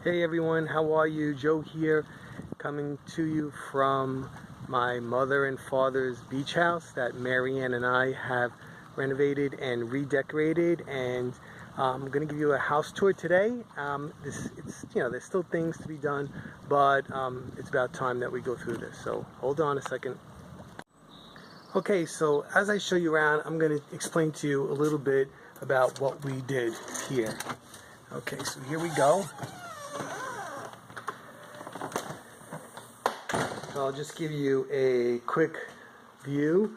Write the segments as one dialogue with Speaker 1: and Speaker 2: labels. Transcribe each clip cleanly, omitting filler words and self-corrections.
Speaker 1: Hey everyone, how are you? Joe here, coming to you from my mother and father's beach house that Marianne and I have renovated and redecorated, and I'm going to give you a house tour today. There's still things to be done, but it's about time that we go through this. So hold on a second. Okay, so as I show you around, I'm going to explain to you a little bit about what we did here. Okay, so here we go. I'll just give you a quick view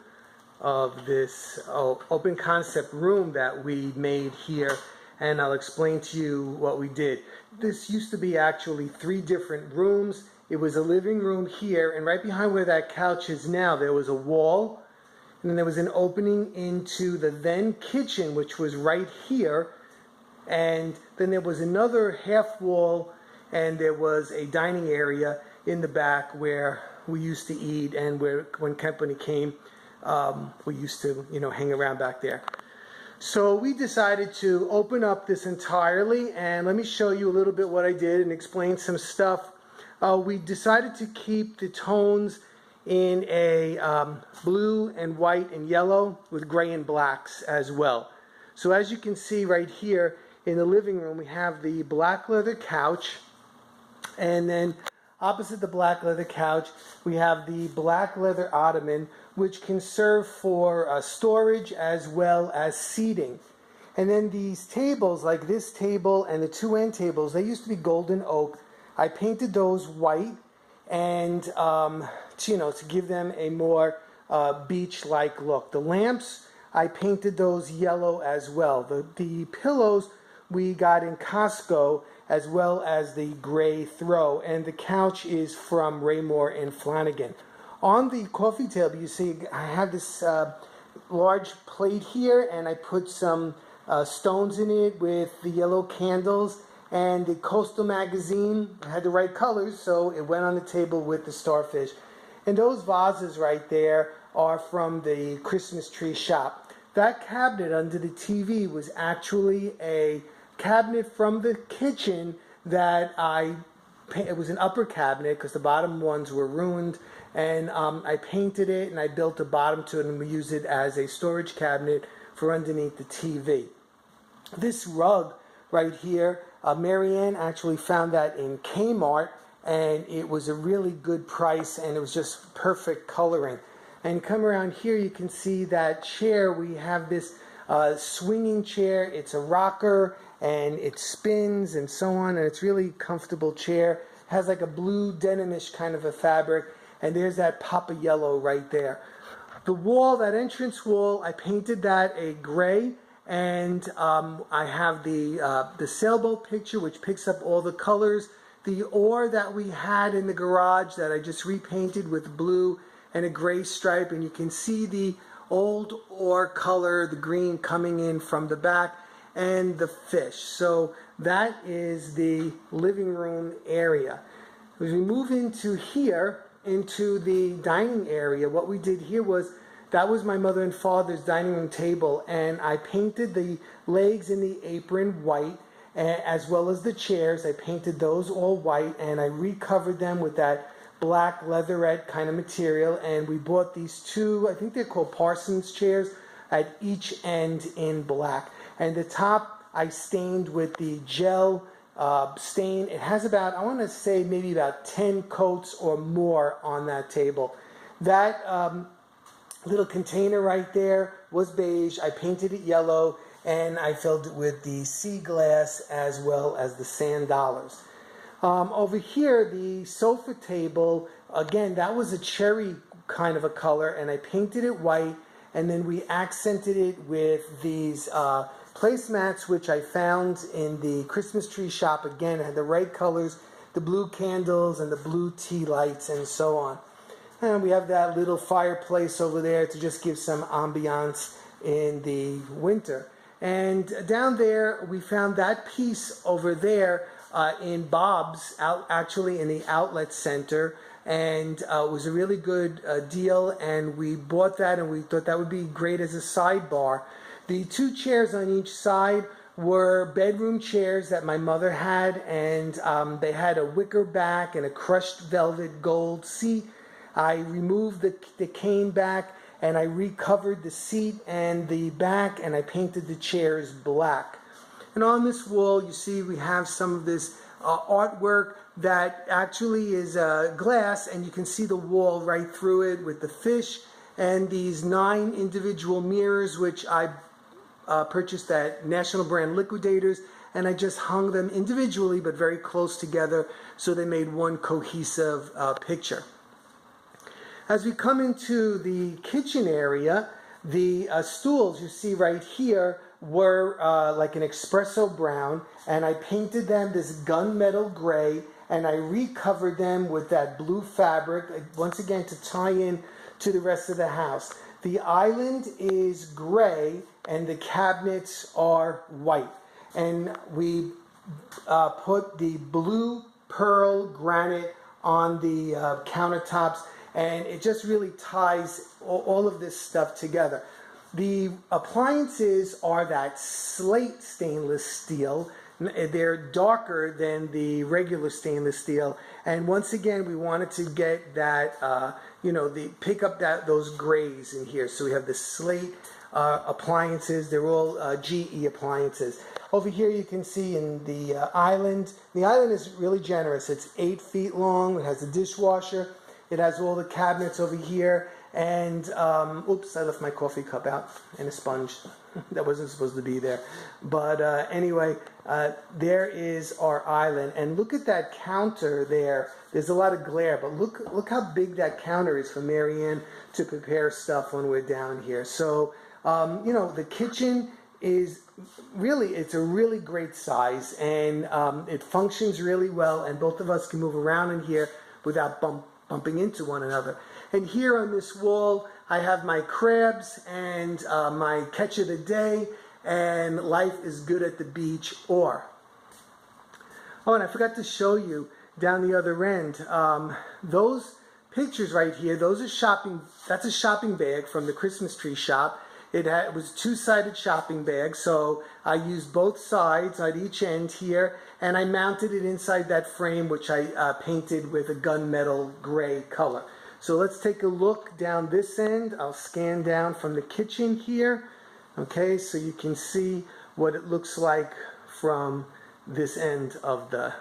Speaker 1: of this open concept room that we made here, and I'll explain to you what we did. This used to be actually 3 different rooms. It was a living room here, and right behind where that couch is now, there was a wall, and then there was an opening into the then kitchen, which was right here, and then there was another half wall, and there was a dining area in the back where we used to eat, and where when company came, we used to hang around back there. So we decided to open up this entirely, and let me show you a little bit what I did and explain some stuff. We decided to keep the tones in a blue and white and yellow with gray and blacks as well. So as you can see right here in the living room, we have the black leather couch, and then opposite the black leather couch, we have the black leather ottoman, which can serve for storage as well as seating. And then these tables, like this table and the 2 end tables, they used to be golden oak. I painted those white, and to give them a more beach-like look. The lamps, I painted those yellow as well. The pillows we got in Costco, as well as the gray throw, and the couch is from Raymore and Flanagan. On the coffee table, you see I have this large plate here, and I put some stones in it with the yellow candles, and the Coastal magazine had the right colors, so it went on the table with the starfish. And those vases right there are from the Christmas tree shop. That cabinet under the TV was actually a cabinet from the kitchen that it was an upper cabinet because the bottom ones were ruined, and I painted it and I built a bottom to it, and we use it as a storage cabinet for underneath the TV. This rug right here, Marianne actually found that in Kmart, and it was a really good price, and it was just perfect coloring. And come around here, you can see that chair. We have this swinging chair. It's a rocker, and it spins and so on, and it's really comfortable chair. It has like a blue denimish kind of a fabric, and there's that pop of yellow right there. The wall, that entrance wall, I painted that a gray, and I have the sailboat picture, which picks up all the colors. The oar that we had in the garage that I just repainted with blue and a gray stripe, and you can see the old oar color, the green coming in from the back, and the fish. So that is the living room area. As we move into here, into the dining area, what we did here was, that was my mother and father's dining room table, and I painted the legs in the apron white, as well as the chairs. I painted those all white, and I recovered them with that black leatherette kind of material, and we bought these 2, I think they're called Parsons chairs, at each end in black. And the top I stained with the gel stain. It has about, I want to say maybe about 10 coats or more on that table. That little container right there was beige. I painted it yellow, and I filled it with the sea glass as well as the sand dollars. Over here, the sofa table, again, that was a cherry kind of a color, and I painted it white, and then we accented it with these placemats, which I found in the Christmas tree shop. Again, it had the right colors, the blue candles and the blue tea lights and so on. And we have that little fireplace over there to just give some ambiance in the winter. And down there, we found that piece over there in Bob's, actually in the outlet center, and it was a really good deal, and we bought that, and we thought that would be great as a sidebar. The 2 chairs on each side were bedroom chairs that my mother had, and they had a wicker back and a crushed velvet gold seat. I removed the cane back, and I recovered the seat and the back, and I painted the chairs black. And on this wall, you see we have some of this artwork that actually is glass, and you can see the wall right through it with the fish and these 9 individual mirrors, which I purchased at National Brand Liquidators, and I just hung them individually but very close together so they made one cohesive picture. As we come into the kitchen area, the stools you see right here were like an espresso brown, and I painted them this gunmetal gray, and I recovered them with that blue fabric, once again to tie in to the rest of the house. The island is gray and the cabinets are white, and we put the blue pearl granite on the countertops, and it just really ties all of this stuff together. The appliances are that slate stainless steel. They're darker than the regular stainless steel, and once again we wanted to get that pick up those grays in here. So we have the slate appliances. They're all GE appliances. Over here you can see in the island. The island is really generous. It's 8 feet long. It has a dishwasher. It has all the cabinets over here, and oops, I left my coffee cup out and a sponge. That wasn't supposed to be there. But anyway, there is our island. And look at that counter there. There's a lot of glare, but look how big that counter is for Marianne to prepare stuff when we're down here. So, the kitchen is really, it's a really great size, and it functions really well, and both of us can move around in here without bumping into one another. And here on this wall, I have my crabs and my catch of the day, and life is good at the beach. Or, oh, and I forgot to show you down the other end, those pictures right here, those are that's a shopping bag from the Christmas tree shop. It was 2-sided shopping bag, so I used both sides at each end here, and I mounted it inside that frame, which I painted with a gunmetal gray color. So let's take a look down this end. I'll scan down from the kitchen here, okay, so you can see what it looks like from this end of the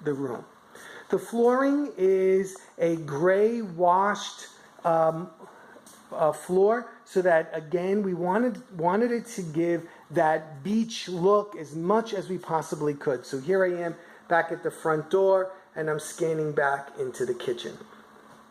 Speaker 1: room. The flooring is a gray washed floor, so that again we wanted it to give that beach look as much as we possibly could. So here I am back at the front door, and I'm scanning back into the kitchen.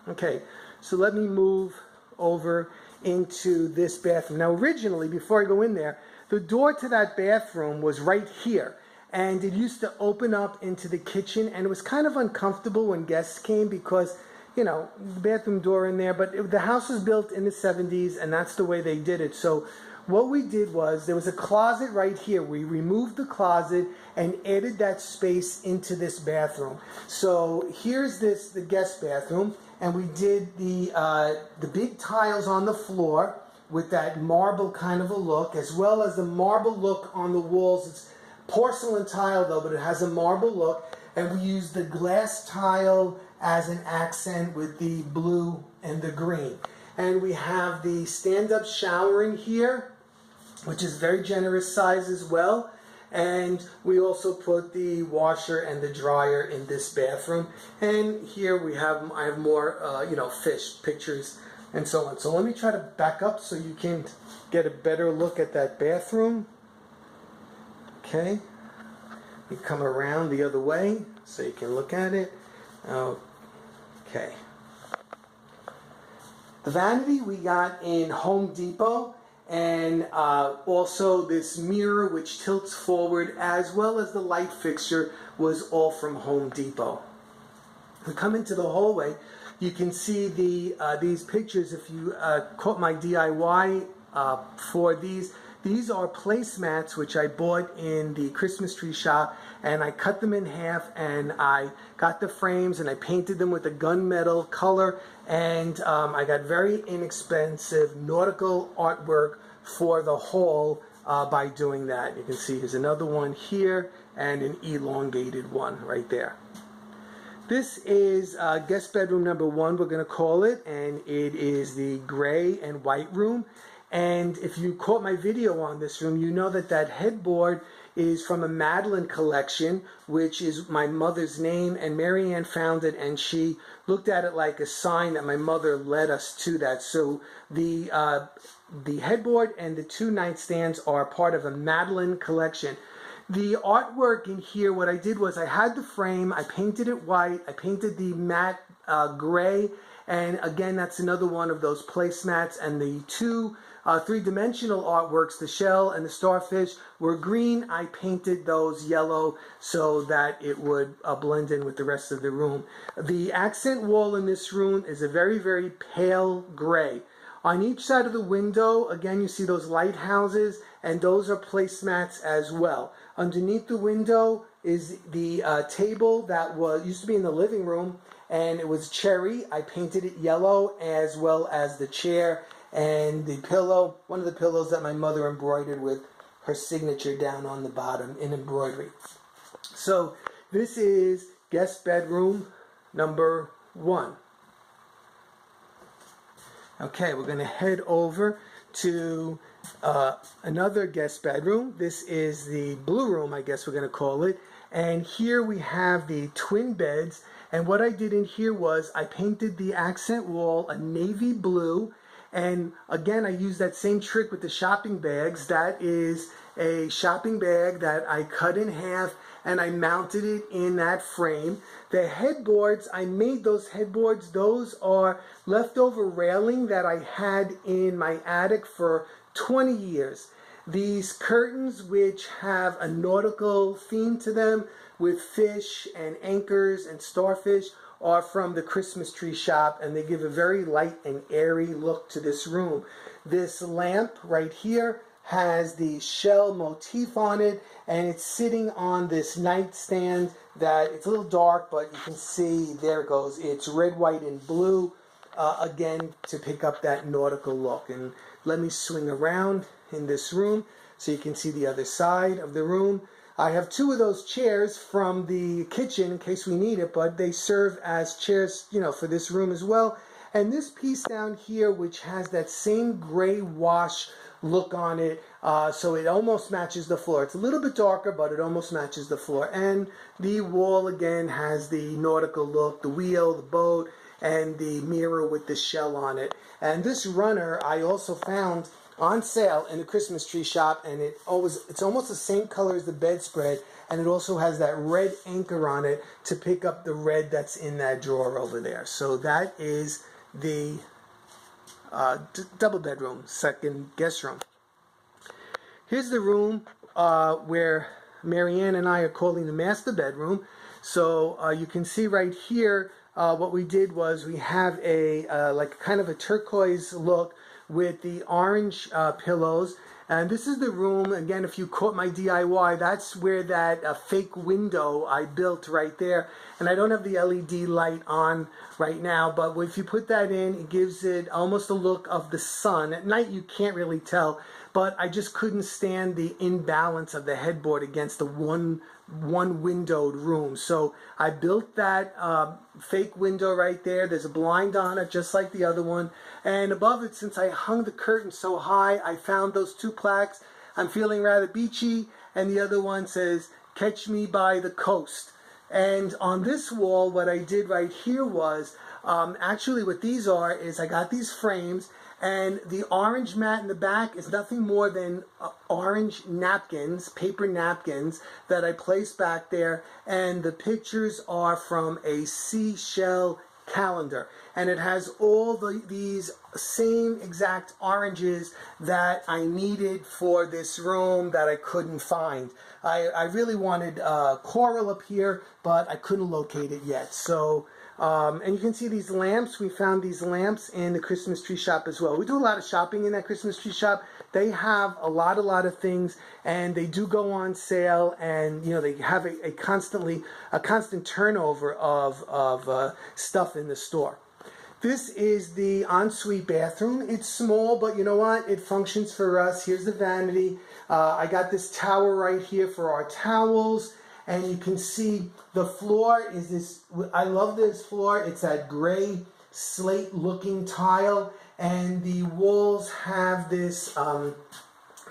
Speaker 1: Okay, so let me move over into this bathroom. Now originally, before I go in there, the door to that bathroom was right here, and it used to open up into the kitchen, and it was kind of uncomfortable when guests came because, the bathroom door in there, but the house was built in the 70s, and that's the way they did it. So what we did was, there was a closet right here. We removed the closet and added that space into this bathroom. So here's the guest bathroom, and we did the big tiles on the floor with that marble kind of a look, as well as the marble look on the walls. It's porcelain tile though, but it has a marble look, and we used the glass tile as an accent with the blue and the green. And we have the stand-up shower in here, which is very generous size as well. And we also put the washer and the dryer in this bathroom. And here I have more, fish pictures and so on. So let me try to back up so you can get a better look at that bathroom. Okay. We come around the other way so you can look at it. Okay. The vanity we got in Home Depot, and also this mirror which tilts forward, as well as the light fixture, was all from Home Depot. We come into the hallway, you can see these pictures. If you caught my DIY for these are placemats which I bought in the Christmas tree shop, and I cut them in half, and I got the frames and I painted them with a gunmetal color, and I got very inexpensive nautical artwork for the hall by doing that. You can see here's another one here and an elongated one right there. This is guest bedroom number 1, we're going to call it, and it is the gray and white room. And if you caught my video on this room, you know that that headboard is from a Madeline collection, which is my mother's name, and Mary Ann found it, and she looked at it like a sign that my mother led us to that. So the headboard and the 2 nightstands are part of a Madeline collection. The artwork in here, what I did was I had the frame, I painted it white, I painted the matte gray, and again, that's another one of those placemats, and the 2 3-dimensional artworks, the shell and the starfish, were green. I painted those yellow so that it would blend in with the rest of the room. The accent wall in this room is a very, very pale gray. On each side of the window, again, you see those lighthouses, and those are placemats as well. Underneath the window is the table that used to be in the living room, and it was cherry. I painted it yellow, as well as the chair and the pillow, one of the pillows that my mother embroidered with her signature down on the bottom in embroidery. So this is guest bedroom number 1. Okay, we're going to head over to another guest bedroom. This is the blue room, I guess we're going to call it. And here we have the twin beds. And what I did in here was I painted the accent wall a navy blue. And again, I used that same trick with the shopping bags. That is a shopping bag that I cut in half and I mounted it in that frame. The headboards, I made those headboards. Those are leftover railing that I had in my attic for 20 years. These curtains, which have a nautical theme to them with fish and anchors and starfish, are from the Christmas tree shop, and they give a very light and airy look to this room. This lamp right here has the shell motif on it, and it's sitting on this nightstand that it's a little dark, but you can see, there it goes. It's red, white, and blue, again, to pick up that nautical look. And let me swing around in this room so you can see the other side of the room. I have 2 of those chairs from the kitchen in case we need it, but they serve as chairs, you know, for this room as well. And this piece down here, which has that same gray wash look on it, so it almost matches the floor. It's a little bit darker, but it almost matches the floor. And the wall, again, has the nautical look, the wheel, the boat, and the mirror with the shell on it. And this runner I also found on sale in the Christmas tree shop, and it's almost the same color as the bedspread, and it also has that red anchor on it to pick up the red that's in that drawer over there. So that is the double bedroom, second guest room. Here's the room where Mary Ann and I are calling the master bedroom. So you can see right here what we did was we have a like kind of a turquoise look with the orange pillows. And this is the room, again, if you caught my DIY, that's where that fake window I built right there. And I don't have the LED light on right now, but if you put that in, it gives it almost a look of the sun. At night, you can't really tell, but I just couldn't stand the imbalance of the headboard against the one windowed room. So I built that fake window right there. There's a blind on it, just like the other one. And above it, since I hung the curtain so high, I found those 2 plaques. I'm feeling rather beachy. And the other one says, "Catch me by the coast." And on this wall, what I did right here was, actually what these are is I got these frames, and the orange mat in the back is nothing more than orange napkins, paper napkins, that I placed back there. And the pictures are from a seashell calendar. And it has all these same exact oranges that I needed for this room that I couldn't find. I really wanted coral up here, but I couldn't locate it yet. So and you can see these lamps. We found these lamps in the Christmas tree shop as well. We do a lot of shopping in that Christmas tree shop. They have a lot of things, and they do go on sale, and you know, they have a constant turnover of stuff in the store. This is the ensuite bathroom. It's small, but you know what? It functions for us. Here's the vanity. I got this tower right here for our towels. And you can see the floor is this, I love this floor. It's that gray slate looking tile. And the walls have this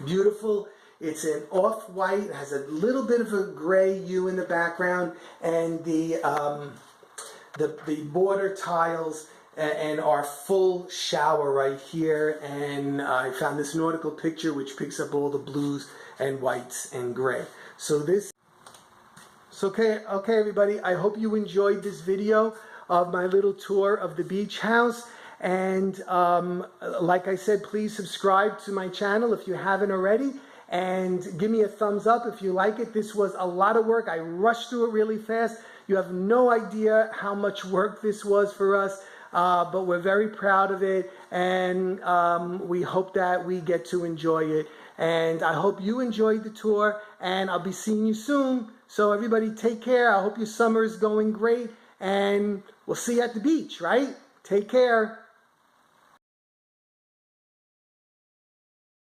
Speaker 1: beautiful, it's an off-white, it has a little bit of a gray hue in the background. And the border tiles and our full shower right here. And I found this nautical picture which picks up all the blues and whites and gray. So this, okay everybody, I hope you enjoyed this video of my little tour of the beach house. And like I said, please subscribe to my channel if you haven't already. And give me a thumbs up if you like it. This was a lot of work. I rushed through it really fast. You have no idea how much work this was for us. But we're very proud of it, and we hope that we get to enjoy it. And I hope you enjoyed the tour, and I'll be seeing you soon. So everybody take care. I hope your summer is going great, and we'll see you at the beach, right? Take care.